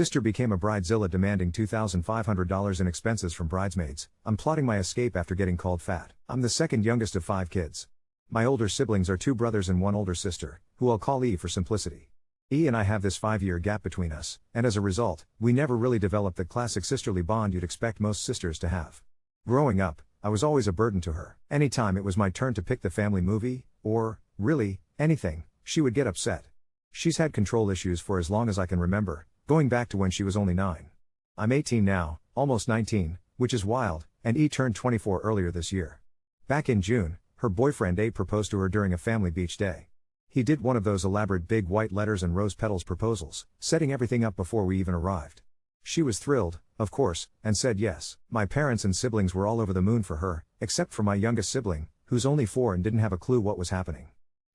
Sister became a bridezilla demanding $2,500 in expenses from bridesmaids. I'm plotting my escape after getting called fat. I'm the second youngest of 5 kids. My older siblings are 2 brothers and 1 older sister, who I'll call E for simplicity. E and I have this 5-year gap between us, and as a result, we never really developed the classic sisterly bond you'd expect most sisters to have. Growing up, I was always a burden to her. Anytime it was my turn to pick the family movie, or, really, anything, she would get upset. She's had control issues for as long as I can remember, going back to when she was only 9. I'm 18 now, almost 19, which is wild, and E turned 24 earlier this year. Back in June, her boyfriend A proposed to her during a family beach day. He did one of those elaborate big white letters and rose petals proposals, setting everything up before we even arrived. She was thrilled, of course, and said yes. My parents and siblings were all over the moon for her, except for my youngest sibling, who's only 4 and didn't have a clue what was happening.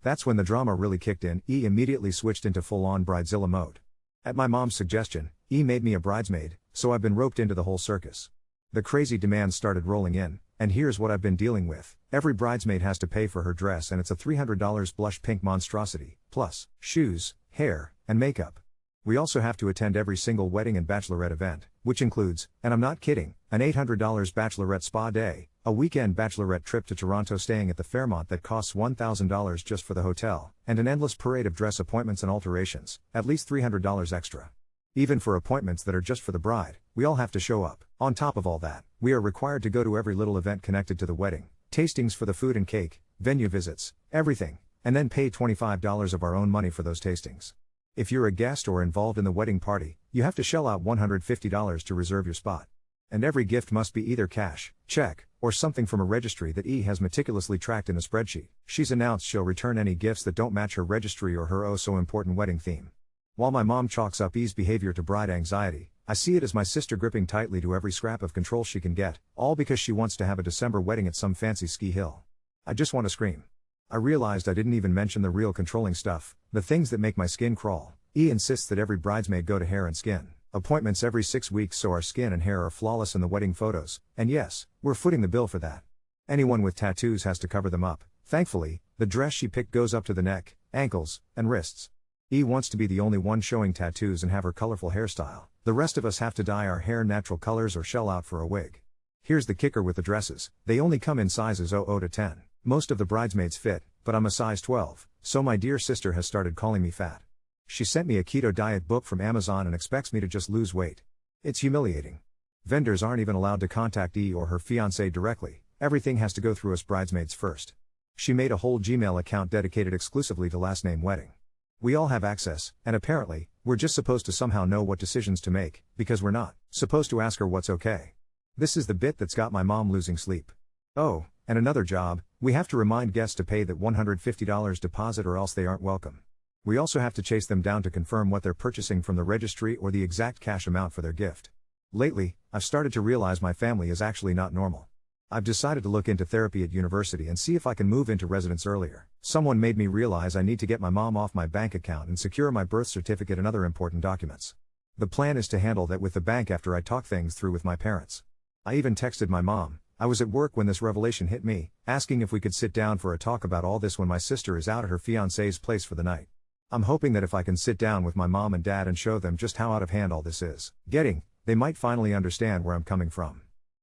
That's when the drama really kicked in. E immediately switched into full-on bridezilla mode. At my mom's suggestion, E made me a bridesmaid, so I've been roped into the whole circus. The crazy demands started rolling in, and here's what I've been dealing with. Every bridesmaid has to pay for her dress, and it's a $300 blush pink monstrosity, plus shoes, hair, and makeup. We also have to attend every single wedding and bachelorette event, which includes, and I'm not kidding, an $800 bachelorette spa day, a weekend bachelorette trip to Toronto staying at the Fairmont that costs $1,000 just for the hotel, and an endless parade of dress appointments and alterations, at least $300 extra. Even for appointments that are just for the bride, we all have to show up. On top of all that, we are required to go to every little event connected to the wedding, tastings for the food and cake, venue visits, everything, and then pay $25 of our own money for those tastings. If you're a guest or involved in the wedding party, you have to shell out $150 to reserve your spot. And every gift must be either cash, check, or something from a registry that E has meticulously tracked in a spreadsheet. She's announced she'll return any gifts that don't match her registry or her oh-so-important wedding theme. While my mom chalks up E's behavior to bride anxiety, I see it as my sister gripping tightly to every scrap of control she can get, all because she wants to have a December wedding at some fancy ski hill. I just want to scream. I realized I didn't even mention the real controlling stuff, the things that make my skin crawl. E insists that every bridesmaid go to hair and skin appointments every 6 weeks so our skin and hair are flawless in the wedding photos, and yes, we're footing the bill for that. Anyone with tattoos has to cover them up. Thankfully, the dress she picked goes up to the neck, ankles, and wrists. E wants to be the only one showing tattoos and have her colorful hairstyle. The rest of us have to dye our hair natural colors or shell out for a wig. Here's the kicker with the dresses, they only come in sizes 00 to 10. Most of the bridesmaids fit, but I'm a size 12, so my dear sister has started calling me fat. She sent me a keto diet book from Amazon and expects me to just lose weight. It's humiliating. Vendors aren't even allowed to contact E or her fiancé directly, everything has to go through us bridesmaids first. She made a whole Gmail account dedicated exclusively to last name wedding. We all have access, and apparently, we're just supposed to somehow know what decisions to make, because we're not supposed to ask her what's okay. This is the bit that's got my mom losing sleep. Oh, and another job, we have to remind guests to pay that $150 deposit or else they aren't welcome. We also have to chase them down to confirm what they're purchasing from the registry or the exact cash amount for their gift. Lately, I've started to realize my family is actually not normal. I've decided to look into therapy at university and see if I can move into residence earlier. Someone made me realize I need to get my mom off my bank account and secure my birth certificate and other important documents. The plan is to handle that with the bank after I talk things through with my parents. I even texted my mom. I was at work when this revelation hit me, asking if we could sit down for a talk about all this when my sister is out at her fiancé's place for the night. I'm hoping that if I can sit down with my mom and dad and show them just how out of hand all this is getting, they might finally understand where I'm coming from.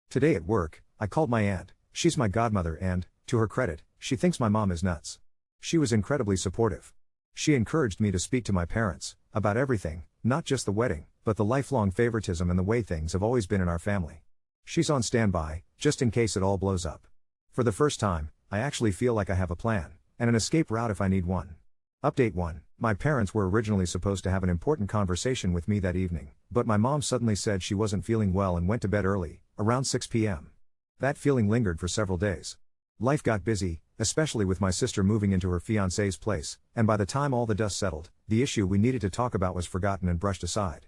Today at work, I called my aunt. She's my godmother and, to her credit, she thinks my mom is nuts. She was incredibly supportive. She encouraged me to speak to my parents about everything, not just the wedding, but the lifelong favoritism and the way things have always been in our family. She's on standby, just in case it all blows up. For the first time, I actually feel like I have a plan, and an escape route if I need one. Update 1. My parents were originally supposed to have an important conversation with me that evening, but my mom suddenly said she wasn't feeling well and went to bed early, around 6 p.m. That feeling lingered for several days. Life got busy, especially with my sister moving into her fiancé's place, and by the time all the dust settled, the issue we needed to talk about was forgotten and brushed aside.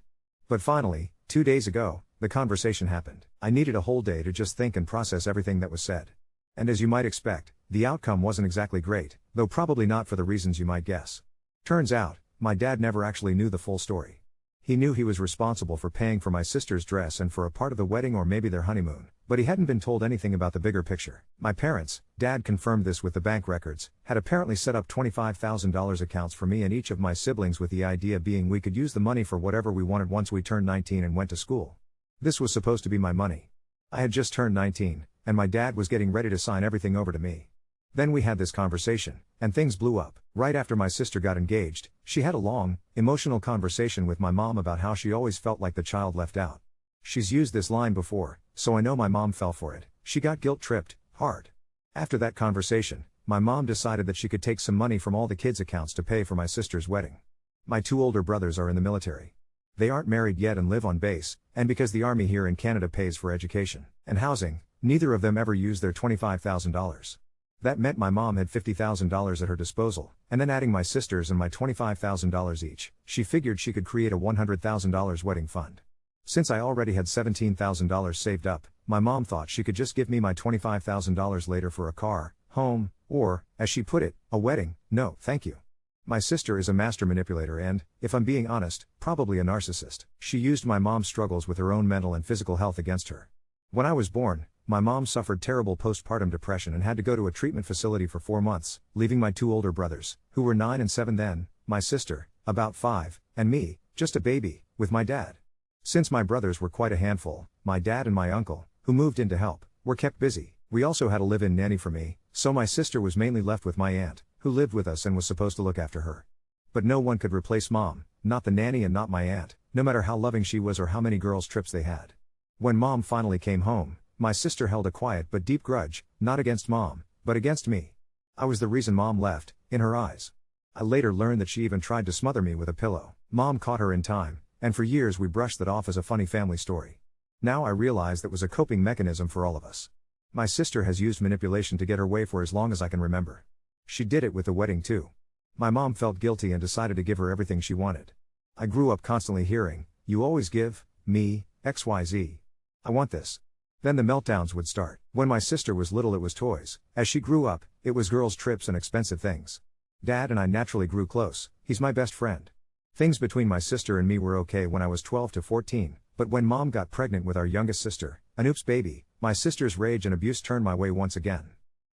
But finally, 2 days ago, the conversation happened. I needed a whole day to just think and process everything that was said. And as you might expect, the outcome wasn't exactly great, though probably not for the reasons you might guess. Turns out, my dad never actually knew the full story. He knew he was responsible for paying for my sister's dress and for a part of the wedding or maybe their honeymoon, but he hadn't been told anything about the bigger picture. My parents, Dad confirmed this with the bank records, had apparently set up $25,000 accounts for me and each of my siblings, with the idea being we could use the money for whatever we wanted once we turned 19 and went to school. This was supposed to be my money. I had just turned 19, and my dad was getting ready to sign everything over to me. Then we had this conversation, and things blew up. Right after my sister got engaged, she had a long, emotional conversation with my mom about how she always felt like the child left out. She's used this line before, so I know my mom fell for it. She got guilt-tripped, hard. After that conversation, my mom decided that she could take some money from all the kids' accounts to pay for my sister's wedding. My two older brothers are in the military. They aren't married yet and live on base, and because the army here in Canada pays for education and housing, neither of them ever used their $25,000. That meant my mom had $50,000 at her disposal, and then adding my sisters and my $25,000 each, she figured she could create a $100,000 wedding fund. Since I already had $17,000 saved up, my mom thought she could just give me my $25,000 later for a car, home, or, as she put it, a wedding. No, thank you. My sister is a master manipulator and, if I'm being honest, probably a narcissist. She used my mom's struggles with her own mental and physical health against her. When I was born, my mom suffered terrible postpartum depression and had to go to a treatment facility for 4 months, leaving my two older brothers, who were 9 and 7 then, my sister, about 5, and me, just a baby, with my dad. Since my brothers were quite a handful, my dad and my uncle, who moved in to help, were kept busy. We also had a live-in nanny for me, so my sister was mainly left with my aunt, who lived with us and was supposed to look after her. But no one could replace mom, not the nanny and not my aunt, no matter how loving she was or how many girls' trips they had. When mom finally came home, my sister held a quiet but deep grudge, not against mom, but against me. I was the reason mom left, in her eyes. I later learned that she even tried to smother me with a pillow. Mom caught her in time, and for years we brushed that off as a funny family story. Now I realize that was a coping mechanism for all of us. My sister has used manipulation to get her way for as long as I can remember. She did it with the wedding too. My mom felt guilty and decided to give her everything she wanted. I grew up constantly hearing, "You always give me XYZ. I want this." Then the meltdowns would start. When my sister was little it was toys. As she grew up, it was girls' trips and expensive things. Dad and I naturally grew close. He's my best friend. Things between my sister and me were okay when I was 12 to 14, but when mom got pregnant with our youngest sister, an oops baby, my sister's rage and abuse turned my way once again.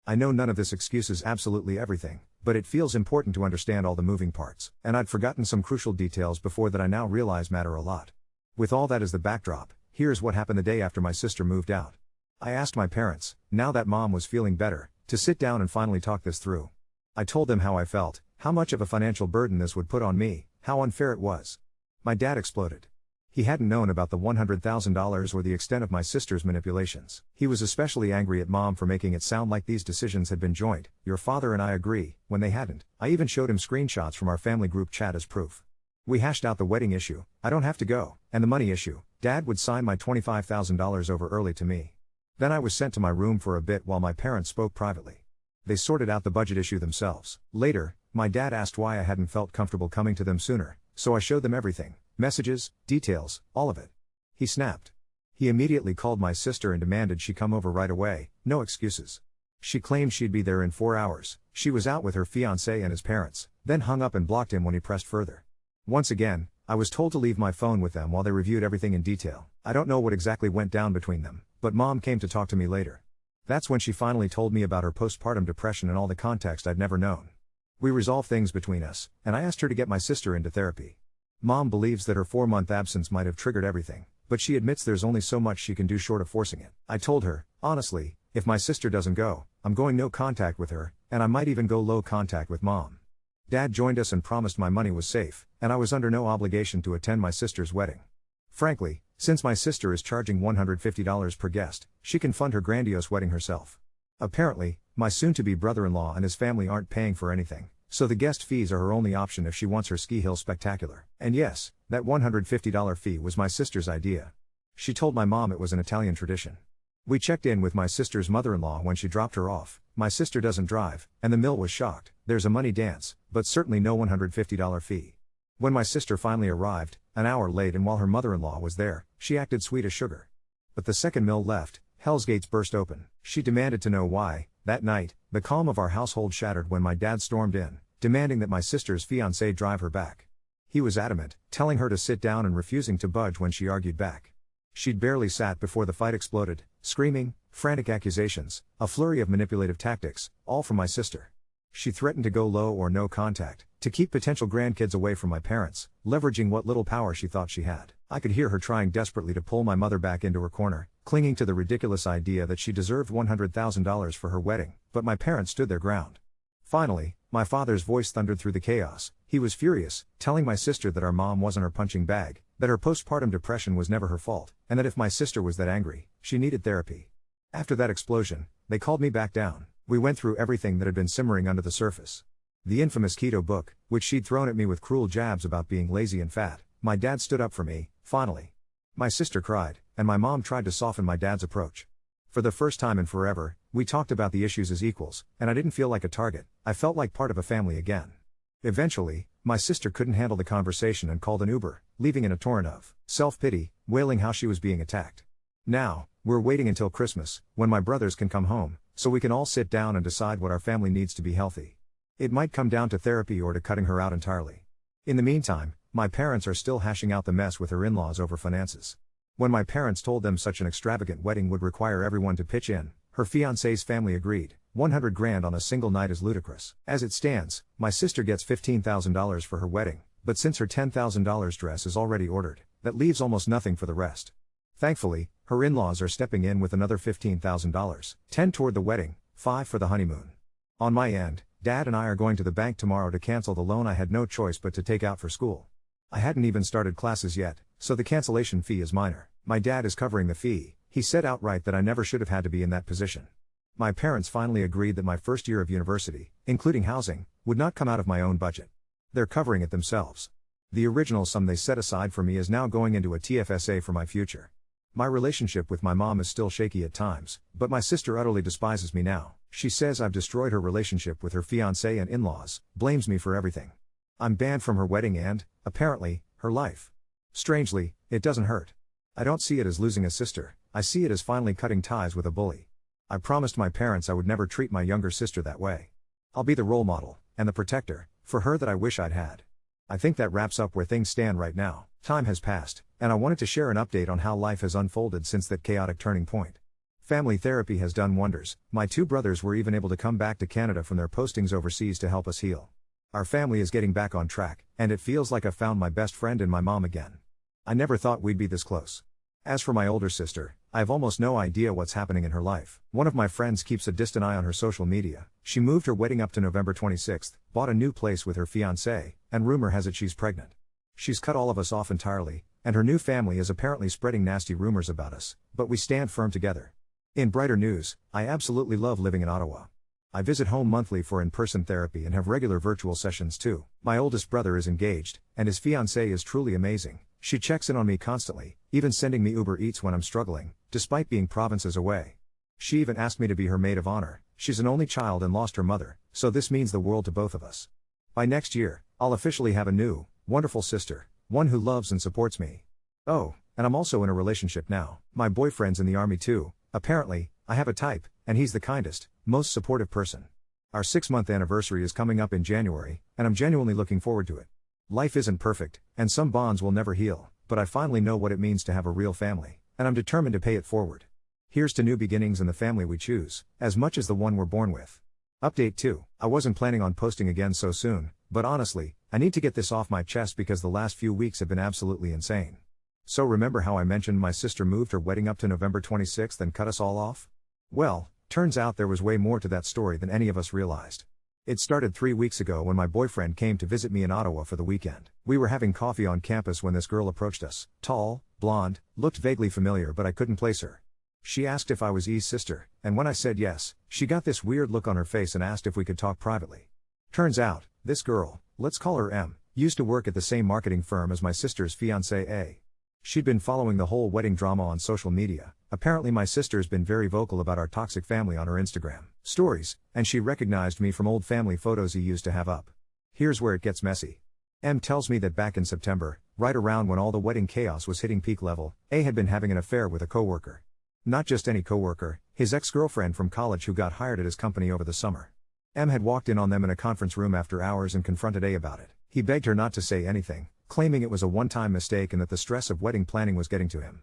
I know none of this excuses absolutely everything, but it feels important to understand all the moving parts, and I'd forgotten some crucial details before that I now realize matter a lot. With all that as the backdrop, here's what happened the day after my sister moved out. I asked my parents, now that mom was feeling better, to sit down and finally talk this through. I told them how I felt, how much of a financial burden this would put on me, how unfair it was. My dad exploded. He hadn't known about the $100,000 or the extent of my sister's manipulations. He was especially angry at mom for making it sound like these decisions had been joint. "Your father and I agree," when they hadn't. I even showed him screenshots from our family group chat as proof. We hashed out the wedding issue, I don't have to go, and the money issue. Dad would sign my $25,000 over early to me. Then I was sent to my room for a bit while my parents spoke privately. They sorted out the budget issue themselves. Later, my dad asked why I hadn't felt comfortable coming to them sooner, so I showed them everything. Messages, details, all of it. He snapped. He immediately called my sister and demanded she come over right away, no excuses. She claimed she'd be there in 4 hours. She was out with her fiancé and his parents, then hung up and blocked him when he pressed further. Once again, I was told to leave my phone with them while they reviewed everything in detail. I don't know what exactly went down between them, but mom came to talk to me later. That's when she finally told me about her postpartum depression and all the context I'd never known. We resolved things between us, and I asked her to get my sister into therapy. Mom believes that her 4-month absence might have triggered everything, but she admits there's only so much she can do short of forcing it. I told her, honestly, if my sister doesn't go, I'm going no contact with her, and I might even go low contact with mom. Dad joined us and promised my money was safe, and I was under no obligation to attend my sister's wedding. Frankly, since my sister is charging $150 per guest, she can fund her grandiose wedding herself. Apparently, my soon-to-be brother-in-law and his family aren't paying for anything, so the guest fees are her only option if she wants her ski hill spectacular. And yes, that $150 fee was my sister's idea. She told my mom it was an Italian tradition. We checked in with my sister's mother-in-law when she dropped her off. My sister doesn't drive, and the mill was shocked. There's a money dance, but certainly no $150 fee. When my sister finally arrived, an hour late and while her mother-in-law was there, she acted sweet as sugar. But the second mill left, Hell's Gates burst open. She demanded to know why. That night, the calm of our household shattered when my dad stormed in, demanding that my sister's fiancé drive her back. He was adamant, telling her to sit down and refusing to budge when she argued back. She'd barely sat before the fight exploded, screaming, frantic accusations, a flurry of manipulative tactics, all from my sister. She threatened to go low or no contact, to keep potential grandkids away from my parents, leveraging what little power she thought she had. I could hear her trying desperately to pull my mother back into her corner, clinging to the ridiculous idea that she deserved $100,000 for her wedding, but my parents stood their ground. Finally, my father's voice thundered through the chaos. He was furious, telling my sister that our mom wasn't her punching bag, that her postpartum depression was never her fault, and that if my sister was that angry, she needed therapy. After that explosion, they called me back down. We went through everything that had been simmering under the surface. The infamous keto book, which she'd thrown at me with cruel jabs about being lazy and fat. My dad stood up for me, finally. My sister cried, and my mom tried to soften my dad's approach. For the first time in forever, we talked about the issues as equals, and I didn't feel like a target. I felt like part of a family again. Eventually, my sister couldn't handle the conversation and called an Uber, leaving in a torrent of self-pity, wailing how she was being attacked. Now, we're waiting until Christmas, when my brothers can come home, so we can all sit down and decide what our family needs to be healthy. It might come down to therapy or to cutting her out entirely. In the meantime, my parents are still hashing out the mess with her in-laws over finances. When my parents told them such an extravagant wedding would require everyone to pitch in, her fiancé's family agreed. $100,000 on a single night is ludicrous. As it stands, my sister gets $15,000 for her wedding, but since her $10,000 dress is already ordered, that leaves almost nothing for the rest. Thankfully, her in-laws are stepping in with another $15,000, $10,000 toward the wedding, $5,000 for the honeymoon. On my end, Dad and I are going to the bank tomorrow to cancel the loan I had no choice but to take out for school. I hadn't even started classes yet, so the cancellation fee is minor. My dad is covering the fee. He said outright that I never should have had to be in that position. My parents finally agreed that my first year of university, including housing, would not come out of my own budget. They're covering it themselves. The original sum they set aside for me is now going into a TFSA for my future. My relationship with my mom is still shaky at times, but my sister utterly despises me now. She says I've destroyed her relationship with her fiancé and in-laws, blames me for everything. I'm banned from her wedding and, apparently, her life. Strangely, it doesn't hurt. I don't see it as losing a sister, I see it as finally cutting ties with a bully. I promised my parents I would never treat my younger sister that way. I'll be the role model, and the protector, for her that I wish I'd had. I think that wraps up where things stand right now. Time has passed, and I wanted to share an update on how life has unfolded since that chaotic turning point. Family therapy has done wonders. My two brothers were even able to come back to Canada from their postings overseas to help us heal. Our family is getting back on track, and it feels like I've found my best friend in my mom again. I never thought we'd be this close. As for my older sister, I have almost no idea what's happening in her life. One of my friends keeps a distant eye on her social media. She moved her wedding up to November 26th, bought a new place with her fiancé, and rumor has it she's pregnant. She's cut all of us off entirely, and her new family is apparently spreading nasty rumors about us, but we stand firm together. In brighter news, I absolutely love living in Ottawa. I visit home monthly for in-person therapy and have regular virtual sessions too. My oldest brother is engaged, and his fiancée is truly amazing. She checks in on me constantly, even sending me Uber Eats when I'm struggling, despite being provinces away. She even asked me to be her maid of honor. She's an only child and lost her mother, so this means the world to both of us. By next year, I'll officially have a new, wonderful sister, one who loves and supports me. Oh, and I'm also in a relationship now. My boyfriend's in the army too. Apparently, I have a type, and he's the kindest, most supportive person. Our 6-month anniversary is coming up in January, and I'm genuinely looking forward to it. Life isn't perfect, and some bonds will never heal, but I finally know what it means to have a real family, and I'm determined to pay it forward. Here's to new beginnings in the family we choose, as much as the one we're born with. Update 2. I wasn't planning on posting again so soon, but honestly, I need to get this off my chest because the last few weeks have been absolutely insane. So remember how I mentioned my sister moved her wedding up to November 26th and cut us all off? Well, turns out there was way more to that story than any of us realized. It started 3 weeks ago when my boyfriend came to visit me in Ottawa for the weekend. We were having coffee on campus when this girl approached us. Tall, blonde, looked vaguely familiar but I couldn't place her. She asked if I was E's sister, and when I said yes, she got this weird look on her face and asked if we could talk privately. Turns out, this girl, let's call her M, used to work at the same marketing firm as my sister's fiancé A. She'd been following the whole wedding drama on social media. Apparently my sister's been very vocal about our toxic family on her Instagram stories, and she recognized me from old family photos he used to have up. Here's where it gets messy. M tells me that back in September, right around when all the wedding chaos was hitting peak level, A had been having an affair with a coworker. Not just any coworker, his ex-girlfriend from college who got hired at his company over the summer. M had walked in on them in a conference room after hours and confronted A about it. He begged her not to say anything, claiming it was a one-time mistake and that the stress of wedding planning was getting to him.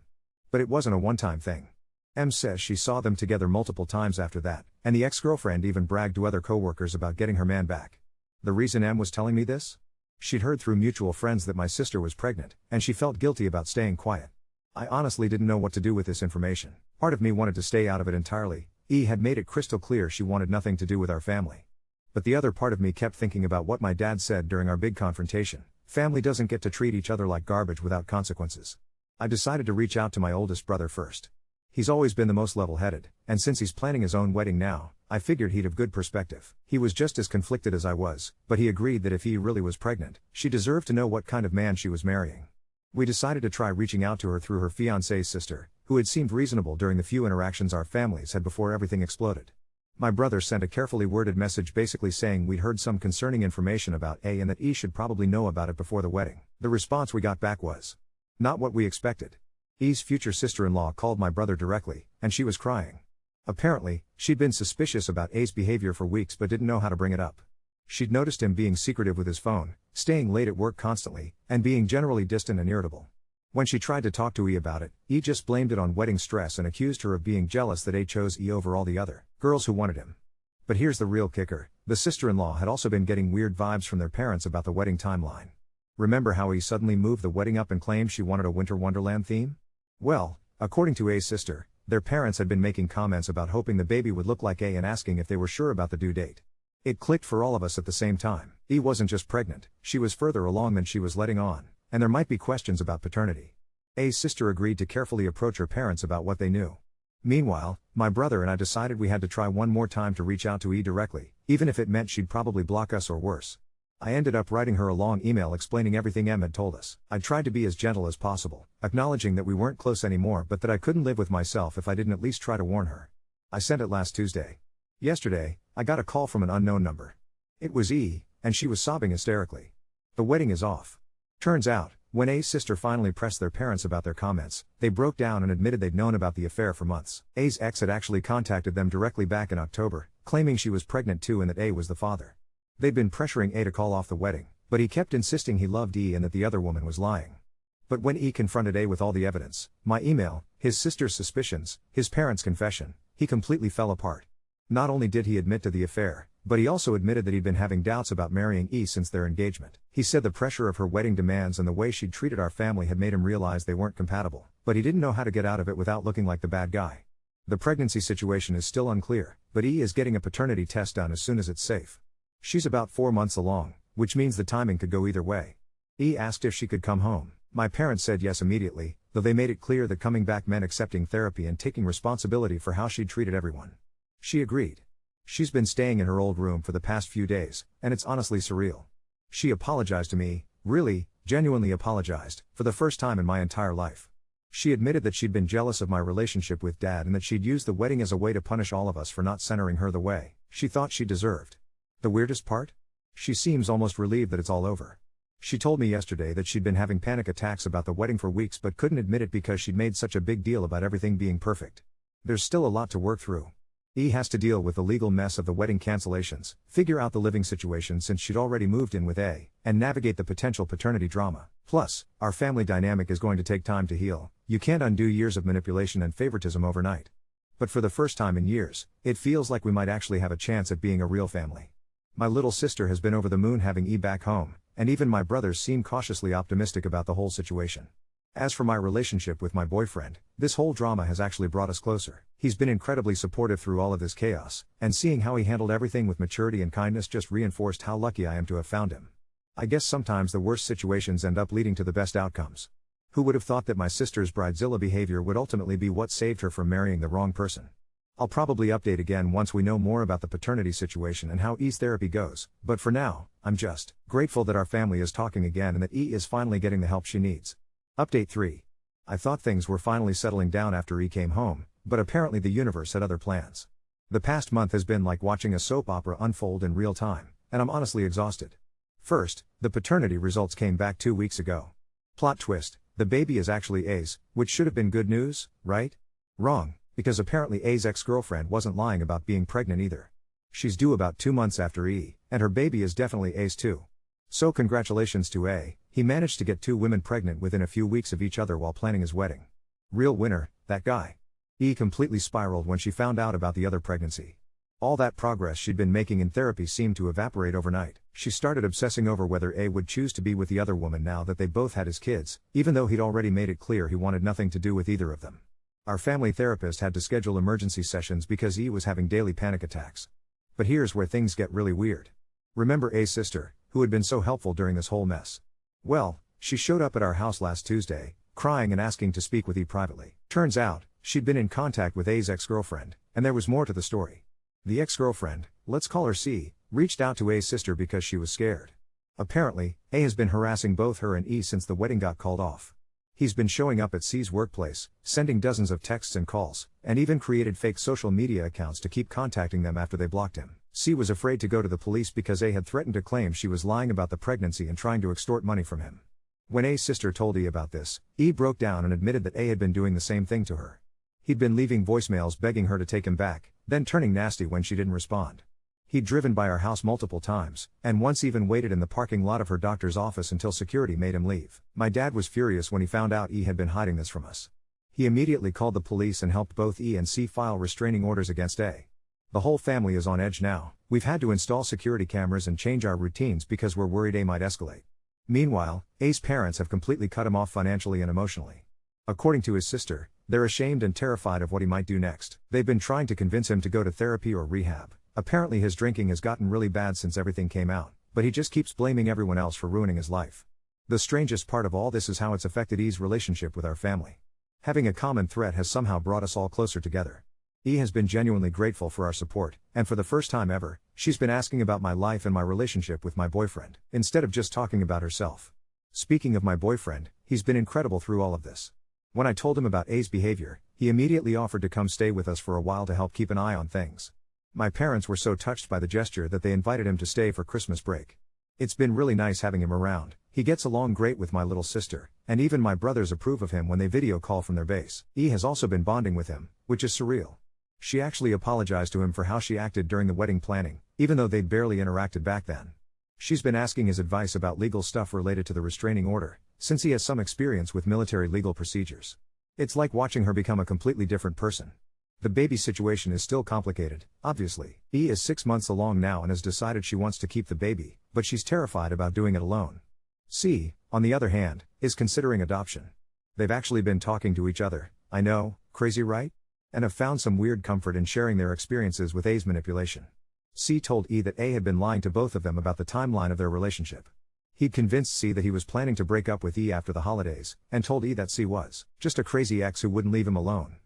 But it wasn't a one-time thing. M says she saw them together multiple times after that, and the ex-girlfriend even bragged to other co-workers about getting her man back. The reason M was telling me this? She'd heard through mutual friends that my sister was pregnant, and she felt guilty about staying quiet. I honestly didn't know what to do with this information. Part of me wanted to stay out of it entirely. E had made it crystal clear she wanted nothing to do with our family. But the other part of me kept thinking about what my dad said during our big confrontation. Family doesn't get to treat each other like garbage without consequences. I decided to reach out to my oldest brother first. He's always been the most level-headed, and since he's planning his own wedding now, I figured he'd have good perspective. He was just as conflicted as I was, but he agreed that if he really was pregnant, she deserved to know what kind of man she was marrying. We decided to try reaching out to her through her fiancé's sister, who had seemed reasonable during the few interactions our families had before everything exploded. My brother sent a carefully worded message basically saying we'd heard some concerning information about A and that E should probably know about it before the wedding. The response we got back was not what we expected. E's future sister-in-law called my brother directly, and she was crying. Apparently, she'd been suspicious about A's behavior for weeks but didn't know how to bring it up. She'd noticed him being secretive with his phone, staying late at work constantly, and being generally distant and irritable. When she tried to talk to E about it, E just blamed it on wedding stress and accused her of being jealous that A chose E over all the other girls who wanted him. But here's the real kicker, the sister-in-law had also been getting weird vibes from their parents about the wedding timeline. Remember how E suddenly moved the wedding up and claimed she wanted a winter wonderland theme? Well, according to A's sister, their parents had been making comments about hoping the baby would look like A and asking if they were sure about the due date. It clicked for all of us at the same time. E wasn't just pregnant, she was further along than she was letting on, and there might be questions about paternity. A's sister agreed to carefully approach her parents about what they knew. Meanwhile, my brother and I decided we had to try one more time to reach out to E directly, even if it meant she'd probably block us or worse. I ended up writing her a long email explaining everything Em had told us. I tried to be as gentle as possible, acknowledging that we weren't close anymore but that I couldn't live with myself if I didn't at least try to warn her. I sent it last Tuesday. Yesterday, I got a call from an unknown number. It was E, and she was sobbing hysterically. The wedding is off. Turns out, when A's sister finally pressed their parents about their comments, they broke down and admitted they'd known about the affair for months. A's ex had actually contacted them directly back in October, claiming she was pregnant too and that A was the father. They'd been pressuring A to call off the wedding, but he kept insisting he loved E and that the other woman was lying. But when E confronted A with all the evidence, my email, his sister's suspicions, his parents' confession, he completely fell apart. Not only did he admit to the affair, but he also admitted that he'd been having doubts about marrying E since their engagement. He said the pressure of her wedding demands and the way she'd treated our family had made him realize they weren't compatible, but he didn't know how to get out of it without looking like the bad guy. The pregnancy situation is still unclear, but E is getting a paternity test done as soon as it's safe. She's about 4 months along, which means the timing could go either way. E asked if she could come home. My parents said yes immediately, though they made it clear that coming back meant accepting therapy and taking responsibility for how she'd treated everyone. She agreed. She's been staying in her old room for the past few days, and it's honestly surreal. She apologized to me, really, genuinely apologized, for the first time in my entire life. She admitted that she'd been jealous of my relationship with Dad and that she'd used the wedding as a way to punish all of us for not centering her the way she thought she deserved. The weirdest part? She seems almost relieved that it's all over. She told me yesterday that she'd been having panic attacks about the wedding for weeks but couldn't admit it because she'd made such a big deal about everything being perfect. There's still a lot to work through. E has to deal with the legal mess of the wedding cancellations, figure out the living situation since she'd already moved in with A, and navigate the potential paternity drama. Plus, our family dynamic is going to take time to heal. You can't undo years of manipulation and favoritism overnight. But for the first time in years, it feels like we might actually have a chance at being a real family. My little sister has been over the moon having E back home, and even my brothers seem cautiously optimistic about the whole situation. As for my relationship with my boyfriend, this whole drama has actually brought us closer. He's been incredibly supportive through all of this chaos, and seeing how he handled everything with maturity and kindness just reinforced how lucky I am to have found him. I guess sometimes the worst situations end up leading to the best outcomes. Who would have thought that my sister's Bridezilla behavior would ultimately be what saved her from marrying the wrong person? I'll probably update again once we know more about the paternity situation and how E's therapy goes, but for now, I'm just grateful that our family is talking again and that E is finally getting the help she needs. Update 3. I thought things were finally settling down after E came home, but apparently the universe had other plans. The past month has been like watching a soap opera unfold in real time, and I'm honestly exhausted. First, the paternity results came back 2 weeks ago. Plot twist, the baby is actually A's, which should have been good news, right? Wrong. Because apparently A's ex-girlfriend wasn't lying about being pregnant either. She's due about 2 months after E, and her baby is definitely A's too. So congratulations to A, he managed to get 2 women pregnant within a few weeks of each other while planning his wedding. Real winner, that guy. E completely spiraled when she found out about the other pregnancy. All that progress she'd been making in therapy seemed to evaporate overnight. She started obsessing over whether A would choose to be with the other woman now that they both had his kids, even though he'd already made it clear he wanted nothing to do with either of them. Our family therapist had to schedule emergency sessions because E was having daily panic attacks. But here's where things get really weird. Remember A's sister, who had been so helpful during this whole mess? Well, she showed up at our house last Tuesday, crying and asking to speak with E privately. Turns out, she'd been in contact with A's ex-girlfriend, and there was more to the story. The ex-girlfriend, let's call her C, reached out to A's sister because she was scared. Apparently, A has been harassing both her and E since the wedding got called off. He's been showing up at C's workplace, sending dozens of texts and calls, and even created fake social media accounts to keep contacting them after they blocked him. C was afraid to go to the police because A had threatened to claim she was lying about the pregnancy and trying to extort money from him. When A's sister told E about this, E broke down and admitted that A had been doing the same thing to her. He'd been leaving voicemails begging her to take him back, then turning nasty when she didn't respond. He'd driven by our house multiple times, and once even waited in the parking lot of her doctor's office until security made him leave. My dad was furious when he found out E had been hiding this from us. He immediately called the police and helped both E and C file restraining orders against A. The whole family is on edge now. We've had to install security cameras and change our routines because we're worried A might escalate. Meanwhile, A's parents have completely cut him off financially and emotionally. According to his sister, they're ashamed and terrified of what he might do next. They've been trying to convince him to go to therapy or rehab. Apparently his drinking has gotten really bad since everything came out, but he just keeps blaming everyone else for ruining his life. The strangest part of all this is how it's affected E's relationship with our family. Having a common threat has somehow brought us all closer together. E has been genuinely grateful for our support, and for the first time ever, she's been asking about my life and my relationship with my boyfriend, instead of just talking about herself. Speaking of my boyfriend, he's been incredible through all of this. When I told him about A's behavior, he immediately offered to come stay with us for a while to help keep an eye on things. My parents were so touched by the gesture that they invited him to stay for Christmas break. It's been really nice having him around. He gets along great with my little sister, and even my brothers approve of him when they video call from their base. E has also been bonding with him, which is surreal. She actually apologized to him for how she acted during the wedding planning, even though they'd barely interacted back then. She's been asking his advice about legal stuff related to the restraining order, since he has some experience with military legal procedures. It's like watching her become a completely different person. The baby situation is still complicated, obviously. E is 6 months along now and has decided she wants to keep the baby, but she's terrified about doing it alone. C, on the other hand, is considering adoption. They've actually been talking to each other, I know, crazy right? And have found some weird comfort in sharing their experiences with A's manipulation. C told E that A had been lying to both of them about the timeline of their relationship. He'd convinced C that he was planning to break up with E after the holidays, and told E that C was just a crazy ex who wouldn't leave him alone.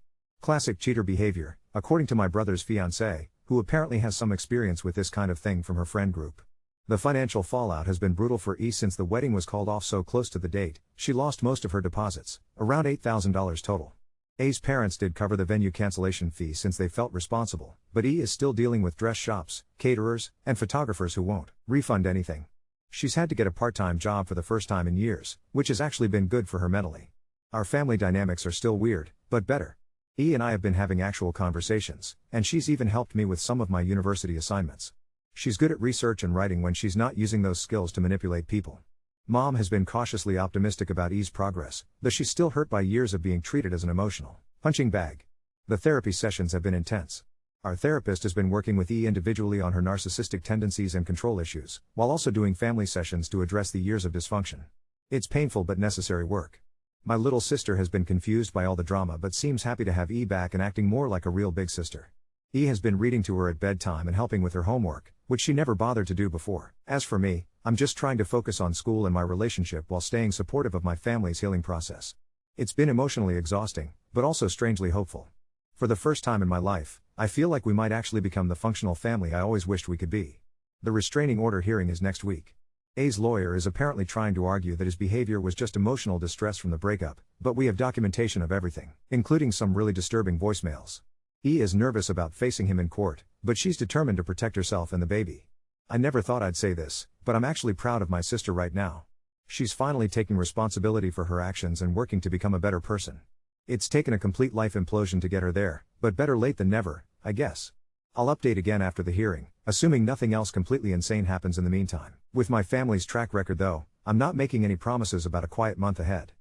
Classic cheater behavior, according to my brother's fiancée, who apparently has some experience with this kind of thing from her friend group. The financial fallout has been brutal for E since the wedding was called off so close to the date. She lost most of her deposits, around $8,000 total. A's parents did cover the venue cancellation fee since they felt responsible, but E is still dealing with dress shops, caterers, and photographers who won't refund anything. She's had to get a part-time job for the first time in years, which has actually been good for her mentally. Our family dynamics are still weird, but better. E and I have been having actual conversations, and she's even helped me with some of my university assignments. She's good at research and writing when she's not using those skills to manipulate people. Mom has been cautiously optimistic about E's progress, though she's still hurt by years of being treated as an emotional punching bag. The therapy sessions have been intense. Our therapist has been working with E individually on her narcissistic tendencies and control issues, while also doing family sessions to address the years of dysfunction. It's painful but necessary work. My little sister has been confused by all the drama but seems happy to have E back and acting more like a real big sister. E has been reading to her at bedtime and helping with her homework, which she never bothered to do before. As for me, I'm just trying to focus on school and my relationship while staying supportive of my family's healing process. It's been emotionally exhausting, but also strangely hopeful. For the first time in my life, I feel like we might actually become the functional family I always wished we could be. The restraining order hearing is next week. A's lawyer is apparently trying to argue that his behavior was just emotional distress from the breakup, but we have documentation of everything, including some really disturbing voicemails. E is nervous about facing him in court, but she's determined to protect herself and the baby. I never thought I'd say this, but I'm actually proud of my sister right now. She's finally taking responsibility for her actions and working to become a better person. It's taken a complete life implosion to get her there, but better late than never, I guess. I'll update again after the hearing, assuming nothing else completely insane happens in the meantime. With my family's track record though, I'm not making any promises about a quiet month ahead.